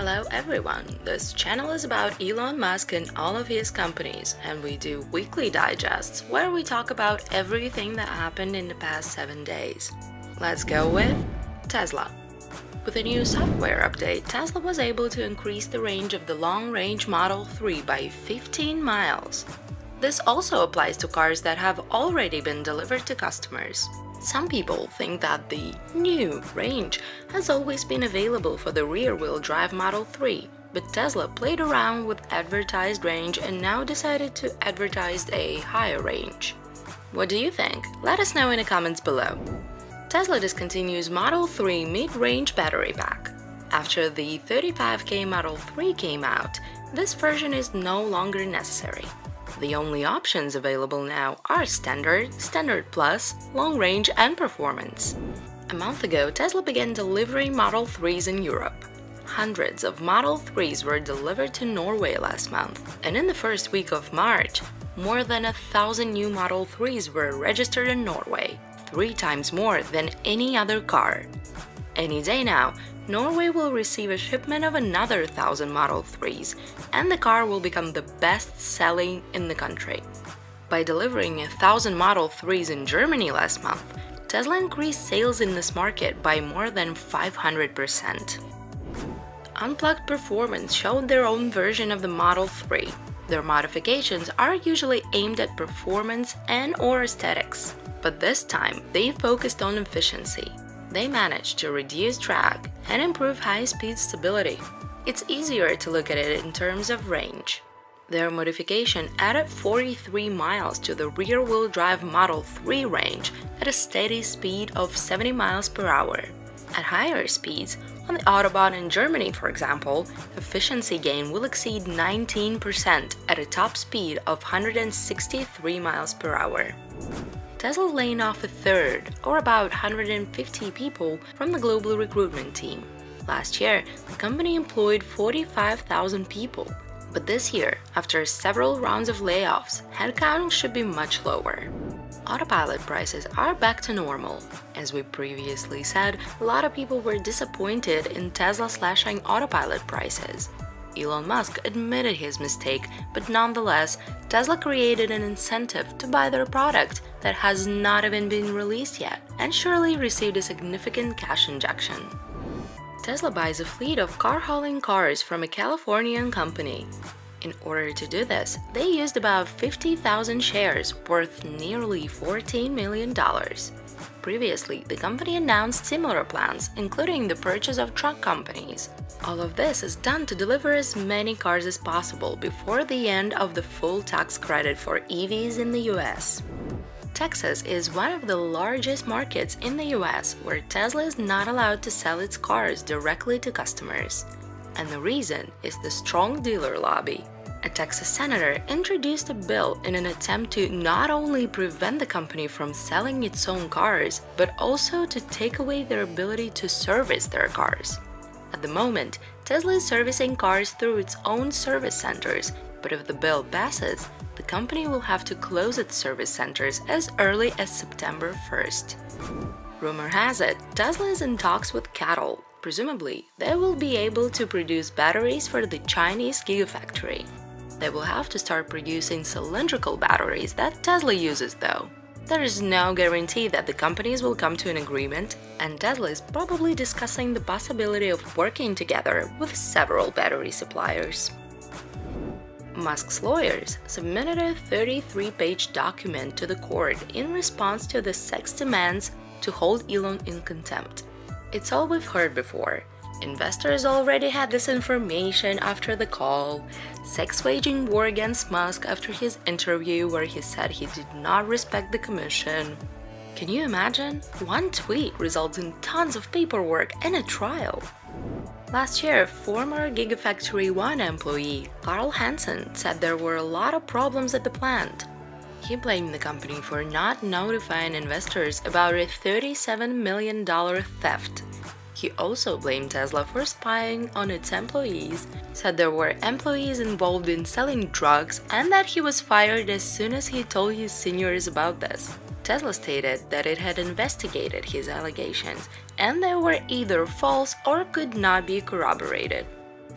Hello everyone, this channel is about Elon Musk and all of his companies, and we do weekly digests where we talk about everything that happened in the past 7 days. Let's go with Tesla. With a new software update, Tesla was able to increase the range of the long-range Model 3 by 15 miles. This also applies to cars that have already been delivered to customers. Some people think that the new range has always been available for the rear-wheel drive Model 3, but Tesla played around with advertised range and now decided to advertise a higher range. What do you think? Let us know in the comments below. Tesla discontinues Model 3 mid-range battery pack. After the 35K Model 3 came out, this version is no longer necessary. The only options available now are Standard, Standard Plus, Long Range and Performance. A month ago, Tesla began delivering Model 3s in Europe. Hundreds of Model 3s were delivered to Norway last month, and in the first week of March, more than 1,000 new Model 3s were registered in Norway, 3 times more than any other car. Any day now, Norway will receive a shipment of another 1,000 Model 3s, and the car will become the best-selling in the country. By delivering 1,000 Model 3s in Germany last month, Tesla increased sales in this market by more than 500%. Unplugged Performance showed their own version of the Model 3. Their modifications are usually aimed at performance and/or aesthetics, but this time they focused on efficiency. They managed to reduce drag and improve high-speed stability. It's easier to look at it in terms of range. Their modification added 43 miles to the rear-wheel drive Model 3 range at a steady speed of 70 miles per hour. At higher speeds, on the Autobahn in Germany, for example, efficiency gain will exceed 19% at a top speed of 163 miles per hour. Tesla is laying off a third, or about 150 people, from the global recruitment team. Last year, the company employed 45,000 people, but this year, after several rounds of layoffs, headcount should be much lower. Autopilot prices are back to normal. As we previously said, a lot of people were disappointed in Tesla slashing Autopilot prices. Elon Musk admitted his mistake, but nonetheless, Tesla created an incentive to buy their product that has not even been released yet and surely received a significant cash injection. Tesla buys a fleet of car-hauling cars from a Californian company. In order to do this, they used about 50,000 shares worth nearly $14 million. Previously, the company announced similar plans, including the purchase of truck companies. All of this is done to deliver as many cars as possible before the end of the full tax credit for EVs in the US. Texas is one of the largest markets in the US where Tesla is not allowed to sell its cars directly to customers. And the reason is the strong dealer lobby. A Texas senator introduced a bill in an attempt to not only prevent the company from selling its own cars, but also to take away their ability to service their cars. At the moment, Tesla is servicing cars through its own service centers, but if the bill passes, the company will have to close its service centers as early as September 1st. Rumor has it, Tesla is in talks with CATL. Presumably, they will be able to produce batteries for the Chinese Gigafactory. They will have to start producing cylindrical batteries that Tesla uses though. There is no guarantee that the companies will come to an agreement, and Tesla is probably discussing the possibility of working together with several battery suppliers. Musk's lawyers submitted a 33-page document to the court in response to the SEC's demands to hold Elon in contempt. It's all we've heard before. Investors already had this information after the call. SEC's waging war against Musk after his interview where he said he did not respect the commission. Can you imagine? One tweet results in tons of paperwork and a trial. Last year, former Gigafactory 1 employee Carl Hansen said there were a lot of problems at the plant. He blamed the company for not notifying investors about a $37 million theft. He also blamed Tesla for spying on its employees, said there were employees involved in selling drugs, and that he was fired as soon as he told his seniors about this. Tesla stated that it had investigated his allegations, and they were either false or could not be corroborated.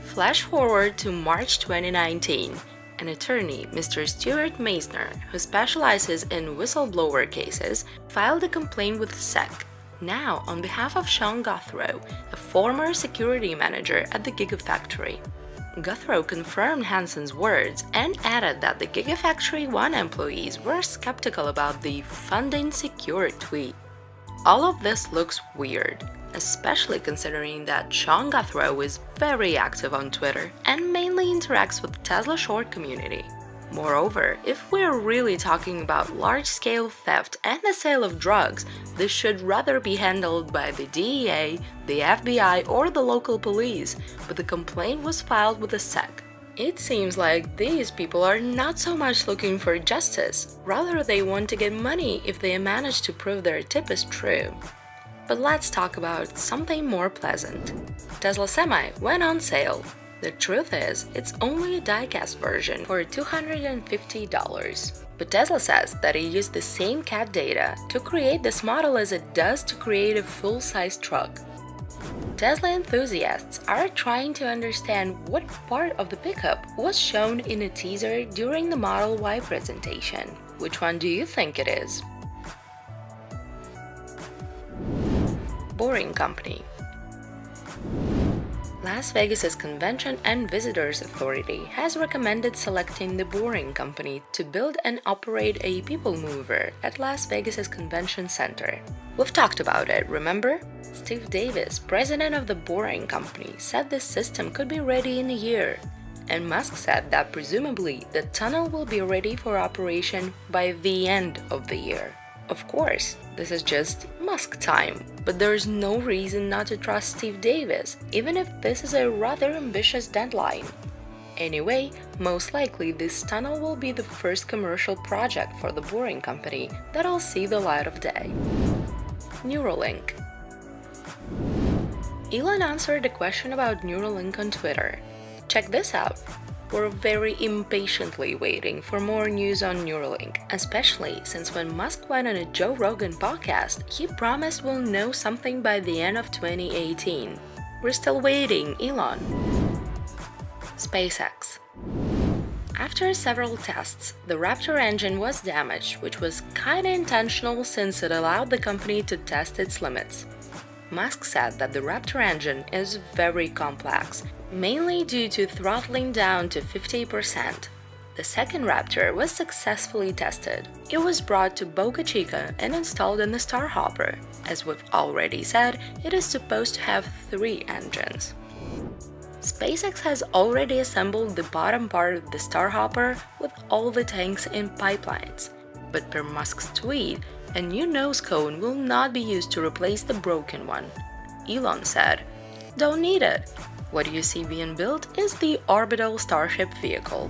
Flash forward to March 2019. An attorney, Mr. Stuart Meisner, who specializes in whistleblower cases, filed a complaint with SEC, now on behalf of Sean Guthrow, a former security manager at the Gigafactory. Guthrow confirmed Hansen's words and added that the Gigafactory 1 employees were skeptical about the funding secure tweet. All of this looks weird, especially considering that Sean Guthrow is very active on Twitter and mainly interacts with the Tesla short community. Moreover, if we're really talking about large-scale theft and the sale of drugs, this should rather be handled by the DEA, the FBI, or the local police, but the complaint was filed with the SEC. It seems like these people are not so much looking for justice, rather they want to get money if they manage to prove their tip is true. But let's talk about something more pleasant. Tesla Semi went on sale. The truth is, it's only a die-cast version for $250. But Tesla says that it used the same CAT data to create this model as it does to create a full-size truck. Tesla enthusiasts are trying to understand what part of the pickup was shown in a teaser during the Model Y presentation. Which one do you think it is? Boring Company. Las Vegas's Convention and Visitors Authority has recommended selecting the Boring Company to build and operate a people mover at Las Vegas's Convention Center. We've talked about it, remember? Steve Davis, president of the Boring Company, said this system could be ready in a year. And Musk said that presumably the tunnel will be ready for operation by the end of the year. Of course, this is just Musk time, but there's no reason not to trust Steve Davis, even if this is a rather ambitious deadline. Anyway, most likely this tunnel will be the first commercial project for the Boring Company that'll see the light of day. Neuralink. Elon answered a question about Neuralink on Twitter. Check this out. We're very impatiently waiting for more news on Neuralink, especially since when Musk went on a Joe Rogan podcast, he promised we'll know something by the end of 2018. We're still waiting, Elon. SpaceX. After several tests, the Raptor engine was damaged, which was kinda intentional since it allowed the company to test its limits. Musk said that the Raptor engine is very complex, mainly due to throttling down to 50%. The second Raptor was successfully tested. It was brought to Boca Chica and installed in the Starhopper. As we've already said, it is supposed to have 3 engines. SpaceX has already assembled the bottom part of the Starhopper with all the tanks in pipelines. But per Musk's tweet, a new nose cone will not be used to replace the broken one. Elon said, "Don't need it. What you see being built is the orbital Starship vehicle."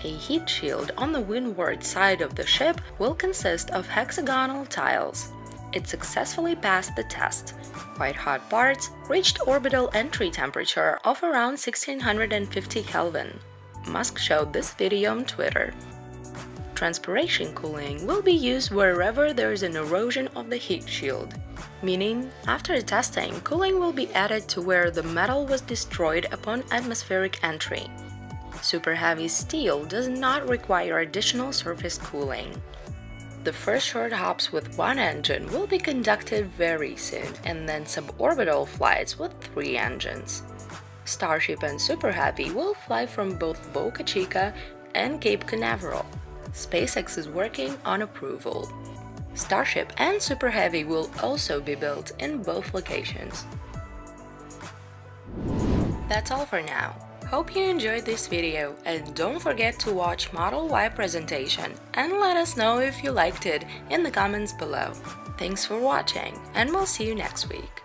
A heat shield on the windward side of the ship will consist of hexagonal tiles. It successfully passed the test. White hot parts reached orbital entry temperature of around 1650 Kelvin. Musk showed this video on Twitter. Transpiration cooling will be used wherever there is an erosion of the heat shield, meaning after testing, cooling will be added to where the metal was destroyed upon atmospheric entry. Super heavy steel does not require additional surface cooling. The first short hops with 1 engine will be conducted very soon, and then suborbital flights with 3 engines. Starship and Super Heavy will fly from both Boca Chica and Cape Canaveral. SpaceX is working on approval. Starship and Super Heavy will also be built in both locations. That's all for now. Hope you enjoyed this video, and don't forget to watch Model Y presentation and let us know if you liked it in the comments below. Thanks for watching, and we'll see you next week.